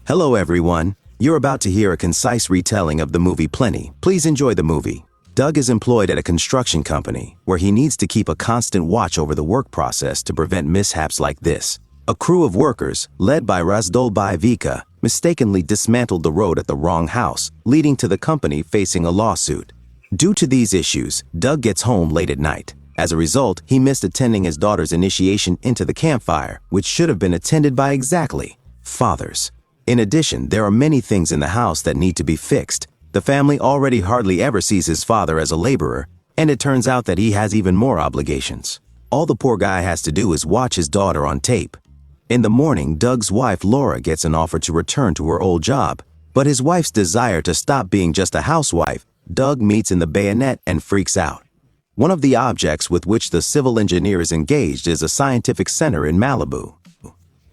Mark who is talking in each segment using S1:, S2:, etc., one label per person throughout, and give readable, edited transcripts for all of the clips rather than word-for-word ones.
S1: Hello everyone, you're about to hear a concise retelling of the movie Plenty. Please enjoy the movie. Doug is employed at a construction company where he needs to keep a constant watch over the work process to prevent mishaps like this. A crew of workers, led by Razdolbai Vika, mistakenly dismantled the road at the wrong house, leading to the company facing a lawsuit. Due to these issues, Doug gets home late at night. As a result, he missed attending his daughter's initiation into the campfire, which should have been attended by exactly fathers. In addition, there are many things in the house that need to be fixed. The family already hardly ever sees his father as a laborer, and it turns out that he has even more obligations. All the poor guy has to do is watch his daughter on tape. In the morning, Doug's wife Laura gets an offer to return to her old job, but his wife's desire to stop being just a housewife, Doug meets in the bayonet and freaks out. One of the objects with which the civil engineer is engaged is a scientific center in Malibu.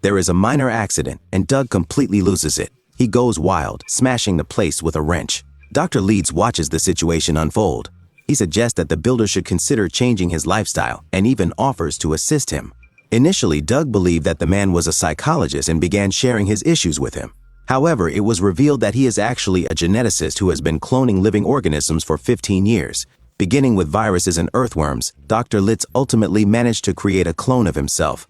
S1: There is a minor accident, and Doug completely loses it. He goes wild, smashing the place with a wrench. Dr. Leeds watches the situation unfold. He suggests that the builder should consider changing his lifestyle and even offers to assist him. Initially, Doug believed that the man was a psychologist and began sharing his issues with him. However, it was revealed that he is actually a geneticist who has been cloning living organisms for 15 years. Beginning with viruses and earthworms, Dr. Litz ultimately managed to create a clone of himself.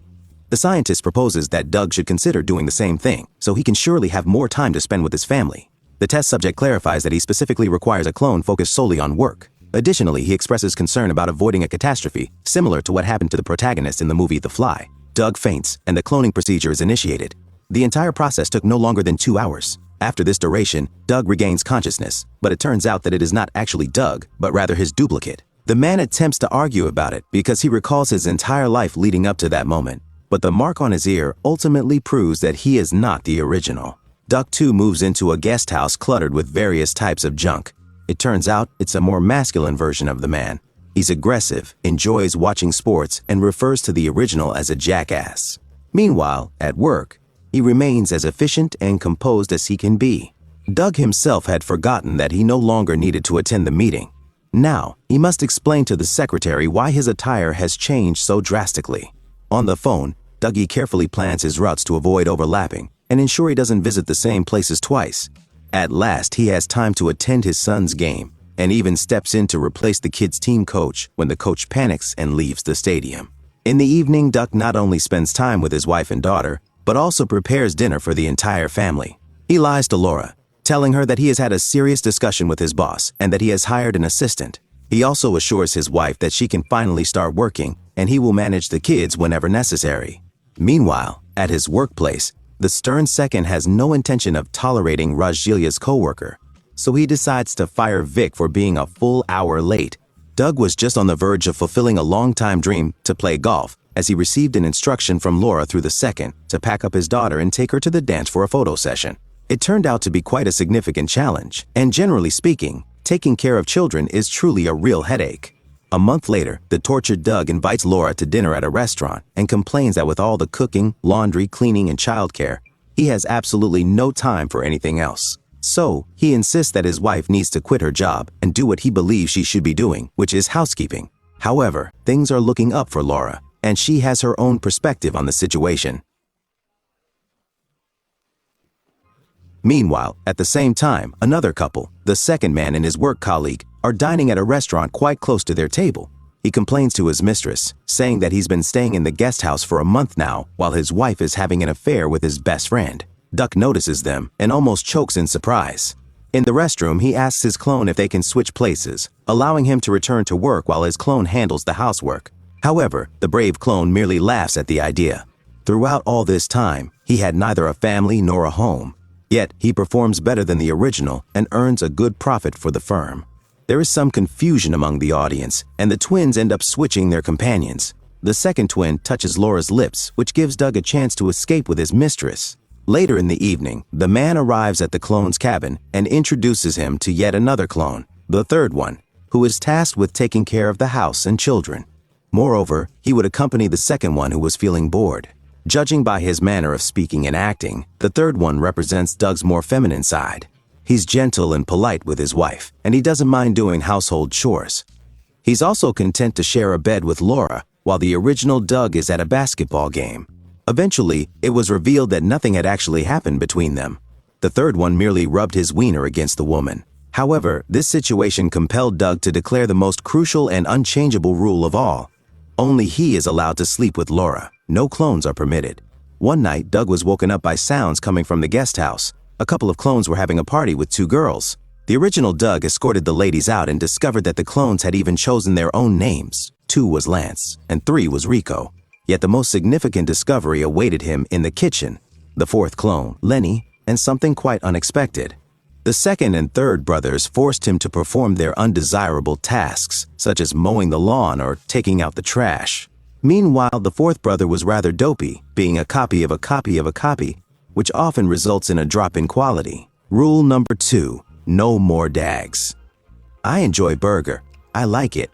S1: The scientist proposes that Doug should consider doing the same thing, so he can surely have more time to spend with his family. The test subject clarifies that he specifically requires a clone focused solely on work. Additionally, he expresses concern about avoiding a catastrophe, similar to what happened to the protagonist in the movie The Fly. Doug faints, and the cloning procedure is initiated. The entire process took no longer than 2 hours. After this duration, Doug regains consciousness, but it turns out that it is not actually Doug, but rather his duplicate. The man attempts to argue about it because he recalls his entire life leading up to that moment, but the mark on his ear ultimately proves that he is not the original. Doug too moves into a guest house cluttered with various types of junk. It turns out it's a more masculine version of the man. He's aggressive, enjoys watching sports, and refers to the original as a jackass. Meanwhile, at work, he remains as efficient and composed as he can be. Doug himself had forgotten that he no longer needed to attend the meeting. Now, he must explain to the secretary why his attire has changed so drastically. On the phone, Dougie carefully plans his routes to avoid overlapping and ensure he doesn't visit the same places twice. At last, he has time to attend his son's game and even steps in to replace the kid's team coach when the coach panics and leaves the stadium. In the evening, Doug not only spends time with his wife and daughter, but also prepares dinner for the entire family. He lies to Laura, telling her that he has had a serious discussion with his boss and that he has hired an assistant. He also assures his wife that she can finally start working and he will manage the kids whenever necessary. Meanwhile, at his workplace, the stern second has no intention of tolerating Rajilia's co-worker, so he decides to fire Vic for being a full hour late. Doug was just on the verge of fulfilling a long-time dream to play golf, as he received an instruction from Laura through the second to pack up his daughter and take her to the dance for a photo session. It turned out to be quite a significant challenge, and generally speaking, taking care of children is truly a real headache. A month later, the tortured Doug invites Laura to dinner at a restaurant and complains that with all the cooking, laundry, cleaning, and childcare, he has absolutely no time for anything else. So, he insists that his wife needs to quit her job and do what he believes she should be doing, which is housekeeping. However, things are looking up for Laura, and she has her own perspective on the situation. Meanwhile, at the same time, another couple, the second man and his work colleague, are dining at a restaurant quite close to their table. He complains to his mistress, saying that he's been staying in the guest house for a month now while his wife is having an affair with his best friend. Duck notices them and almost chokes in surprise. In the restroom, he asks his clone if they can switch places, allowing him to return to work while his clone handles the housework. However, the brave clone merely laughs at the idea. Throughout all this time, he had neither a family nor a home. Yet, he performs better than the original and earns a good profit for the firm. There is some confusion among the audience, and the twins end up switching their companions. The second twin touches Laura's lips, which gives Doug a chance to escape with his mistress. Later in the evening, the man arrives at the clone's cabin and introduces him to yet another clone, the third one, who is tasked with taking care of the house and children. Moreover, he would accompany the second one who was feeling bored. Judging by his manner of speaking and acting, the third one represents Doug's more feminine side. He's gentle and polite with his wife, and he doesn't mind doing household chores. He's also content to share a bed with Laura, while the original Doug is at a basketball game. Eventually, it was revealed that nothing had actually happened between them. The third one merely rubbed his wiener against the woman. However, this situation compelled Doug to declare the most crucial and unchangeable rule of all. Only he is allowed to sleep with Laura. No clones are permitted. One night, Doug was woken up by sounds coming from the guest house. A couple of clones were having a party with two girls. The original Doug escorted the ladies out and discovered that the clones had even chosen their own names. 2 was Lance, and 3 was Rico. Yet the most significant discovery awaited him in the kitchen. The fourth clone, Lenny, and something quite unexpected. The second and third brothers forced him to perform their undesirable tasks, such as mowing the lawn or taking out the trash. Meanwhile, the fourth brother was rather dopey, being a copy of a copy of a copy, which often results in a drop in quality. Rule number 2, no more dags. I enjoy burger. I like it.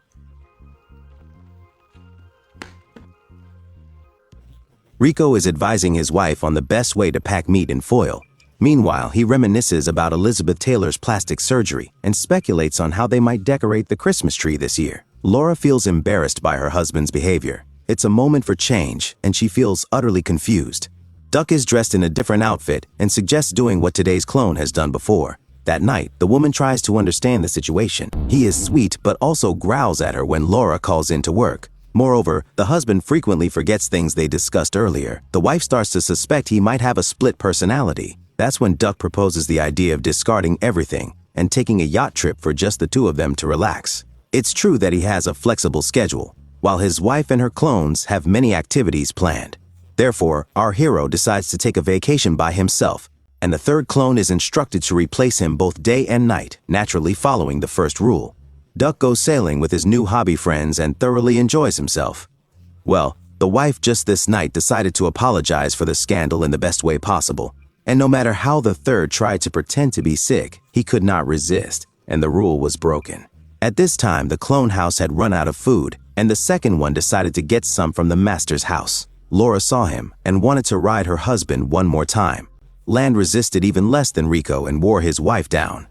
S1: Rico is advising his wife on the best way to pack meat in foil. Meanwhile, he reminisces about Elizabeth Taylor's plastic surgery and speculates on how they might decorate the Christmas tree this year. Laura feels embarrassed by her husband's behavior. It's a moment for change, and she feels utterly confused. Duck is dressed in a different outfit and suggests doing what today's clone has done before. That night, the woman tries to understand the situation. He is sweet but also growls at her when Laura calls in to work. Moreover, the husband frequently forgets things they discussed earlier. The wife starts to suspect he might have a split personality. That's when Duck proposes the idea of discarding everything and taking a yacht trip for just the two of them to relax. It's true that he has a flexible schedule, while his wife and her clones have many activities planned. Therefore, our hero decides to take a vacation by himself, and the third clone is instructed to replace him both day and night, naturally following the first rule. Duck goes sailing with his new hobby friends and thoroughly enjoys himself. Well, the wife just this night decided to apologize for the scandal in the best way possible, and no matter how the third tried to pretend to be sick, he could not resist, and the rule was broken. At this time, the clone house had run out of food, and the second one decided to get some from the master's house. Laura saw him and wanted to ride her husband one more time. Land resisted even less than Rico and wore his wife down.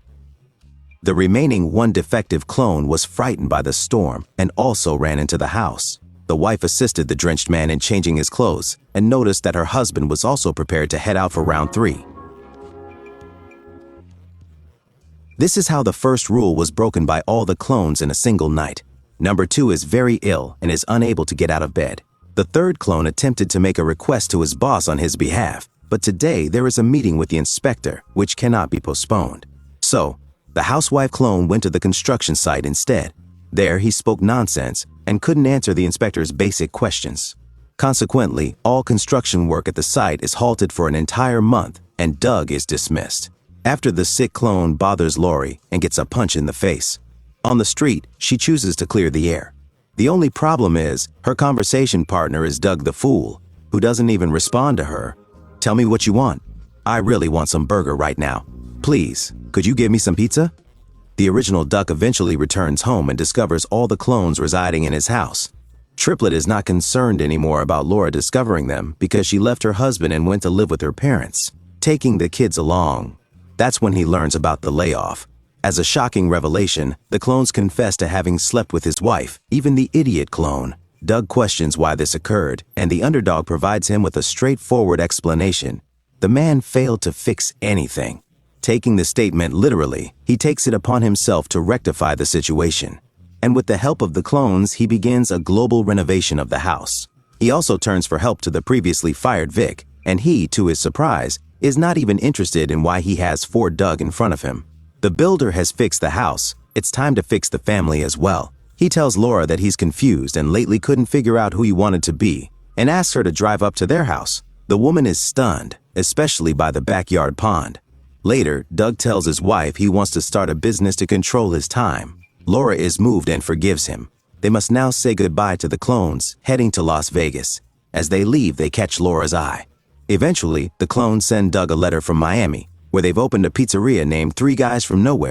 S1: The remaining one defective clone was frightened by the storm and also ran into the house. The wife assisted the drenched man in changing his clothes and noticed that her husband was also prepared to head out for round 3. This is how the first rule was broken by all the clones in a single night. Number 2 is very ill and is unable to get out of bed. The third clone attempted to make a request to his boss on his behalf, but today there is a meeting with the inspector, which cannot be postponed. So, the housewife clone went to the construction site instead. There he spoke nonsense and couldn't answer the inspector's basic questions. Consequently, all construction work at the site is halted for an entire month and Doug is dismissed. After the sick clone bothers Lori and gets a punch in the face. On the street, she chooses to clear the air. The only problem is, her conversation partner is Doug the fool, who doesn't even respond to her. Tell me what you want. I really want some burger right now. Please, could you give me some pizza? The original Duck eventually returns home and discovers all the clones residing in his house. Triplet is not concerned anymore about Laura discovering them because she left her husband and went to live with her parents, taking the kids along. That's when he learns about the layoff. As a shocking revelation, the clones confess to having slept with his wife, even the idiot clone. Doug questions why this occurred, and the underdog provides him with a straightforward explanation. The man failed to fix anything. Taking the statement literally, he takes it upon himself to rectify the situation. And with the help of the clones, he begins a global renovation of the house. He also turns for help to the previously fired Vic, and he, to his surprise, is not even interested in why he has 4 Doug in front of him. The builder has fixed the house. It's time to fix the family as well. He tells Laura that he's confused and lately couldn't figure out who he wanted to be, and asks her to drive up to their house. The woman is stunned, especially by the backyard pond. Later, Doug tells his wife he wants to start a business to control his time. Laura is moved and forgives him. They must now say goodbye to the clones, heading to Las Vegas. As they leave, they catch Laura's eye. Eventually, the clones send Doug a letter from Miami, where they've opened a pizzeria named 3 Guys from Nowhere.